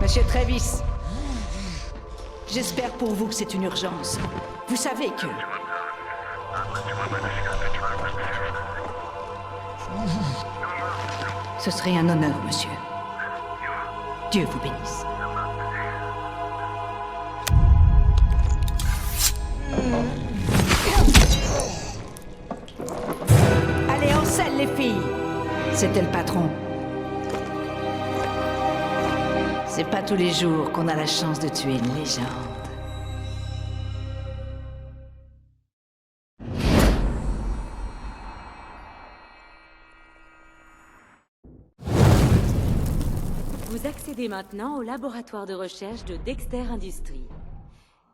Monsieur Travis, j'espère pour vous que c'est une urgence. Vous savez que... Ce serait un honneur, monsieur. Dieu vous bénisse. Allez, en selle, les filles! C'était le patron. C'est pas tous les jours qu'on a la chance de tuer une légende. Vous accédez maintenant au laboratoire de recherche de Dexter Industries.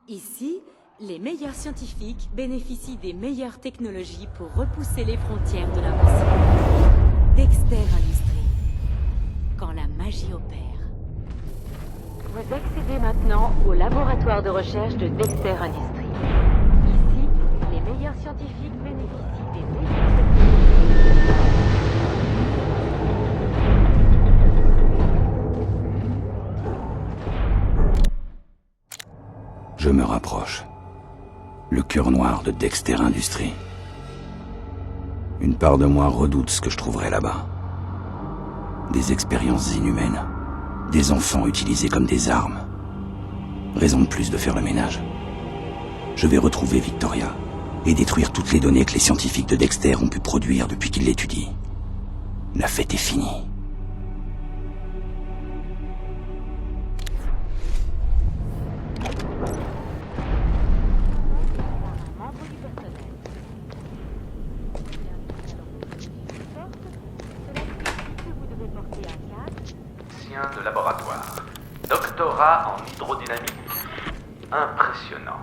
Ici, les meilleurs scientifiques bénéficient des meilleures technologies pour repousser les frontières de l'impossible. Dexter Industries. Quand la magie opère. Vous accédez maintenant au laboratoire de recherche de Dexter Industries. Ici, les meilleurs scientifiques bénéficient des meilleures technologies. Je me rapproche. Le cœur noir de Dexter Industries. Une part de moi redoute ce que je trouverai là-bas. Des expériences inhumaines. Des enfants utilisés comme des armes. Raison de plus de faire le ménage. Je vais retrouver Victoria et détruire toutes les données que les scientifiques de Dexter ont pu produire depuis qu'ils l'étudient. La fête est finie. De laboratoire. Doctorat en hydrodynamique. Impressionnant.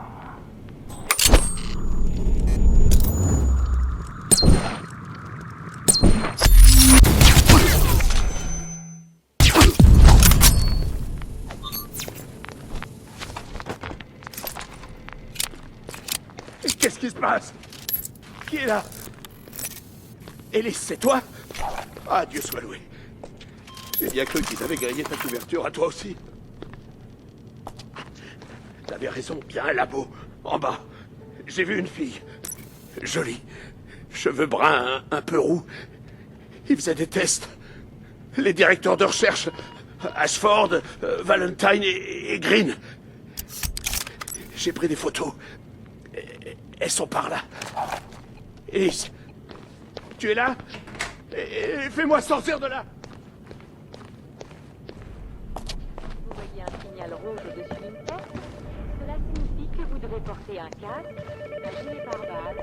Qu'est-ce qui se passe? Qui est là? Ellis, c'est toi? Ah, Dieu soit loué. J'ai bien cru qu'ils avaient grillé ta couverture à toi aussi. T'avais raison, bien un labo, en bas. J'ai vu une fille. Jolie. Cheveux bruns, un peu roux. Ils faisaient des tests. Les directeurs de recherche, Ashford, Valentine et Green. J'ai pris des photos. Elles sont par là. Ellis, tu es là? Fais-moi sortir de là! Vous voyez un signal rouge au-dessus d'une porte? Cela signifie que vous devez porter un casque, un gilet pare-balles.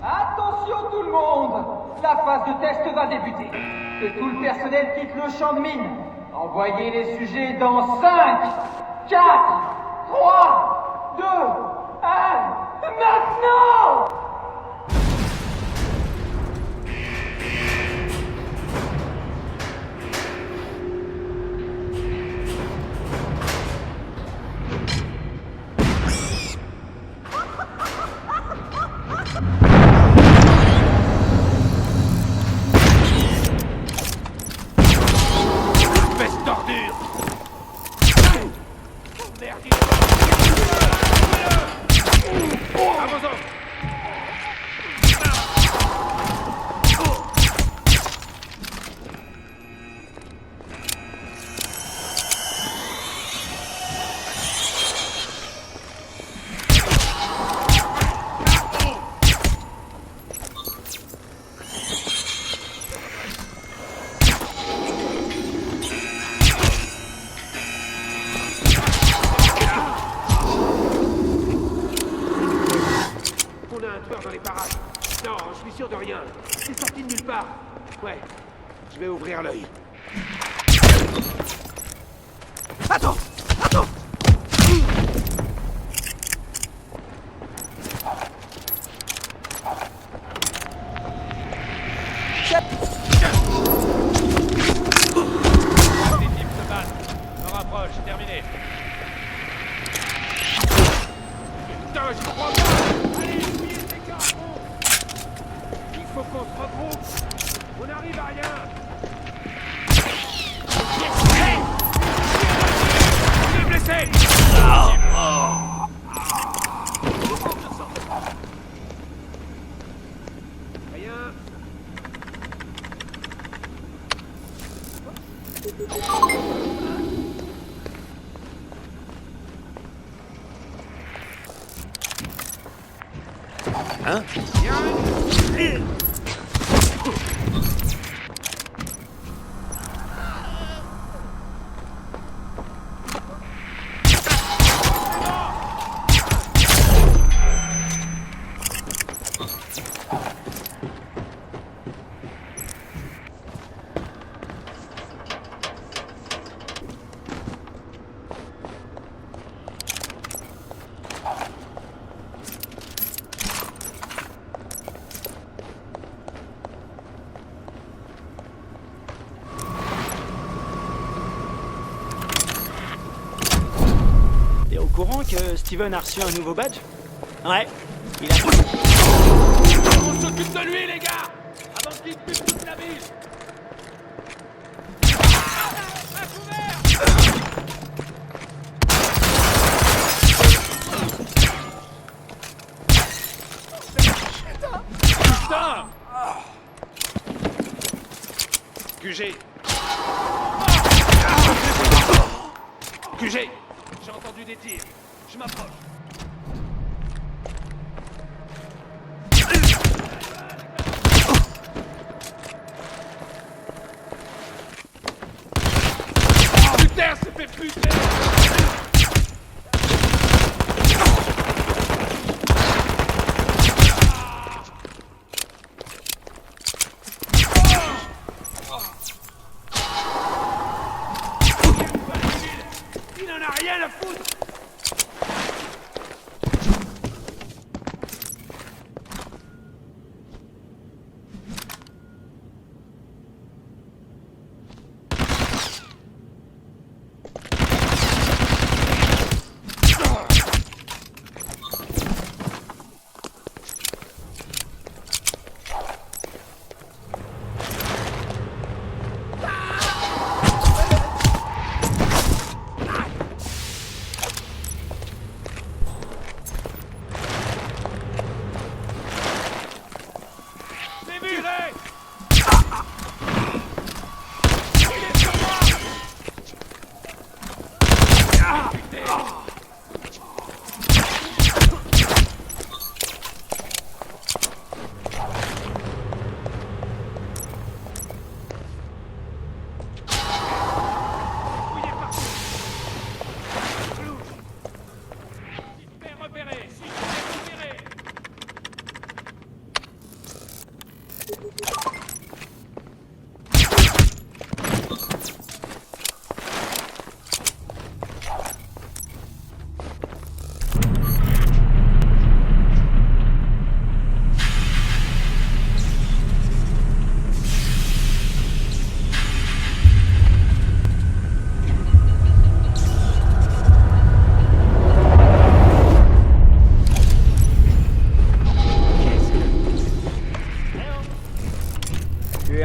Attention tout le monde! La phase de test va débuter. Que tout le personnel quitte le champ de mine. Envoyez les sujets dans 5, 4, 3, 2, 1, maintenant! Espèce d'ordure! Merde, avançons! sûr de rien. C'est sorti de nulle part. Ouais, je vais ouvrir l'œil. Attends! Attends! Terminé. Putain, j'y crois pas. Allez, fouillez ces carrefours. Il faut qu'on se regroupe. On n'arrive à rien. Hey, il est blessé. Rien. Hein? T'es au courant que Steven a reçu un nouveau badge? Ouais, il a... On s'occupe de lui, les gars. Avant qu'il bute toute la ville. À couvert. Putain. QG. QG. J'ai entendu des tirs. Je m'approche. Putain, c'est fait putain. Il n'en a rien à foutre.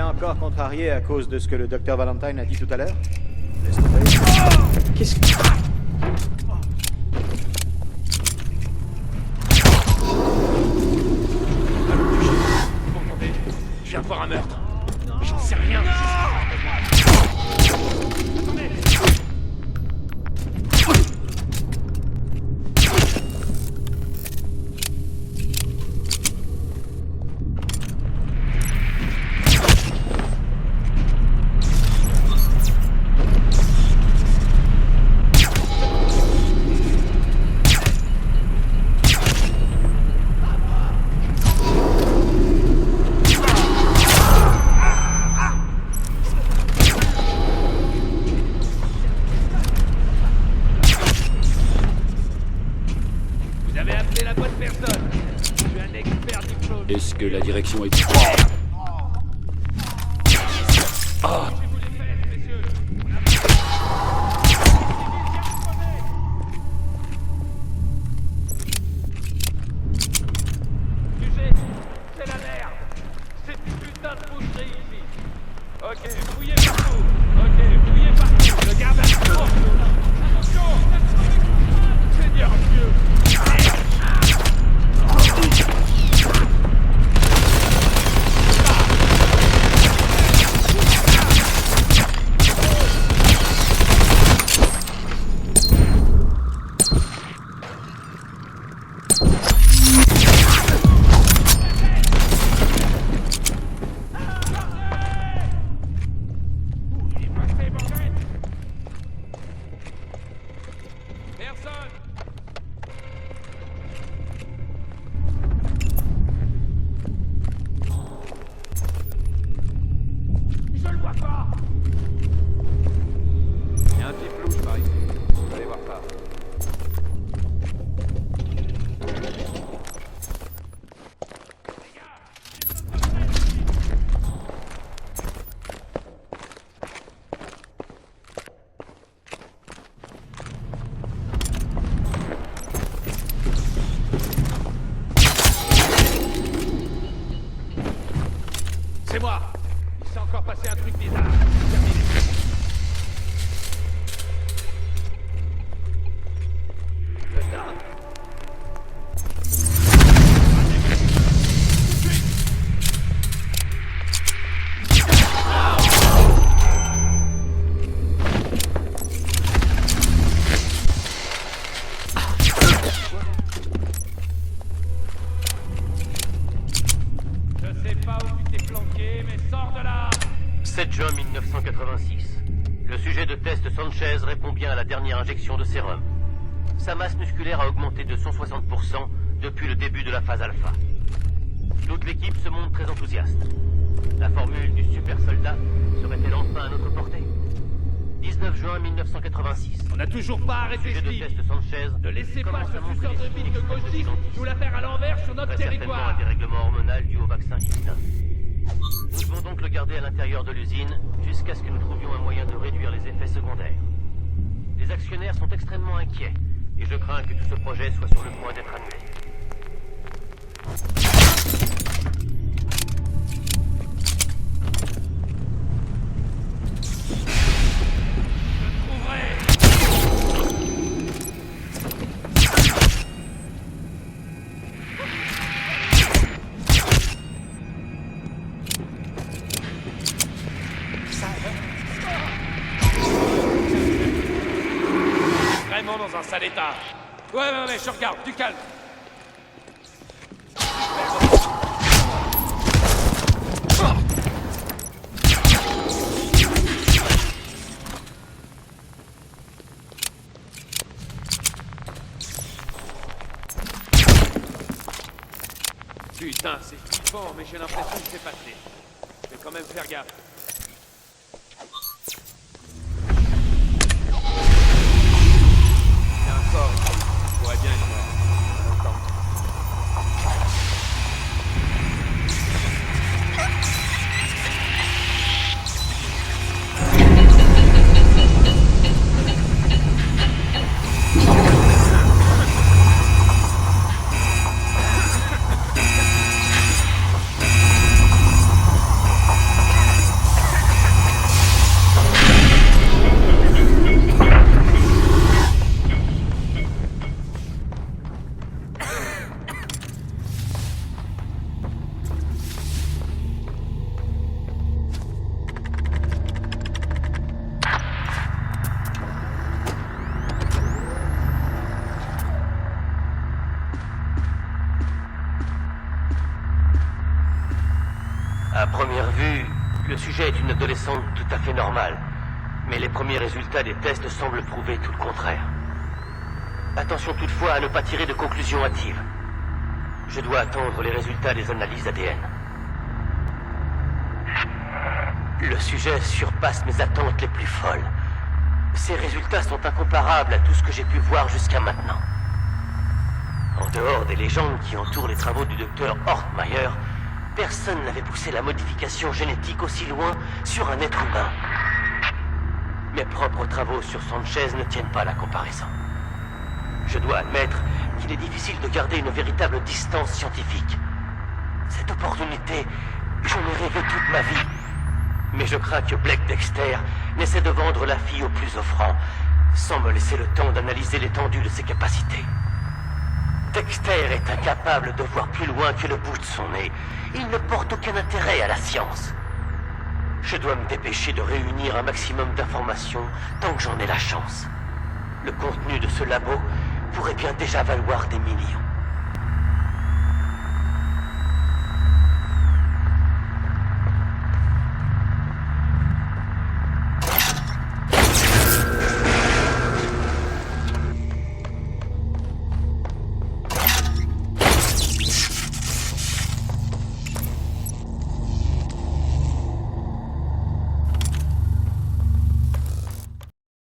Encore contrarié à cause de ce que le docteur Valentine a dit tout à l'heure? Laisse tomber. Qu'est-ce que... Vous m'entendez? Je viens de voir un meurtre. J'en sais rien. Attendez. Est-ce que la direction est... Ah! C'est la merde. C'est une putain de boucherie ici. Ok, fouillez partout. Ok, fouillez partout. Le garde à l'eau. Attention. Seigneur Dieu. C'est moi. Il s'est encore passé un truc bizarre. Terminé. Je sais pas où tu t'es planqué, mais sors de là. 7 juin 1986. Le sujet de test Sanchez répond bien à la dernière injection de sérum. Sa masse musculaire a augmenté de 160% depuis le début de la phase alpha. Toute l'équipe se montre très enthousiaste. La formule du super soldat serait-elle enfin à notre portée? 19 juin 1986. On n'a toujours pas arrêté Sujet de Steve. test Sanchez. Ne laissez pas commence ce à montrer suceur des de signes bite de extrêmes gauche gigantisme. nous la faire à l'envers sur notre Très certainement un territoire. dérèglement hormonal dû au vaccin X9. Nous devons donc le garder à l'intérieur de l'usine jusqu'à ce que nous trouvions un moyen de réduire les effets secondaires. Les actionnaires sont extrêmement inquiets et je crains que tout ce projet soit sur le point d'être annulé. Vraiment dans un sale état. Ouais, je regarde, du calme. Putain, c'est flippant, mais j'ai l'impression que c'est passé. Je vais quand même faire gaffe. Il y a un corps ici. Il pourrait bien être mort. Longtemps. À première vue, le sujet est une adolescente tout à fait normale. Mais les premiers résultats des tests semblent prouver tout le contraire. Attention toutefois à ne pas tirer de conclusions hâtives. Je dois attendre les résultats des analyses ADN. Le sujet surpasse mes attentes les plus folles. Ces résultats sont incomparables à tout ce que j'ai pu voir jusqu'à maintenant. En dehors des légendes qui entourent les travaux du docteur Hortmeyer, personne n'avait poussé la modification génétique aussi loin sur un être humain. Mes propres travaux sur Sanchez ne tiennent pas à la comparaison. Je dois admettre qu'il est difficile de garder une véritable distance scientifique. Cette opportunité, j'en ai rêvé toute ma vie. Mais je crains que Blake Dexter n'essaie de vendre la fille au plus offrant, sans me laisser le temps d'analyser l'étendue de ses capacités. Dexter est incapable de voir plus loin que le bout de son nez. Il ne porte aucun intérêt à la science. Je dois me dépêcher de réunir un maximum d'informations tant que j'en ai la chance. Le contenu de ce labo pourrait bien déjà valoir des millions.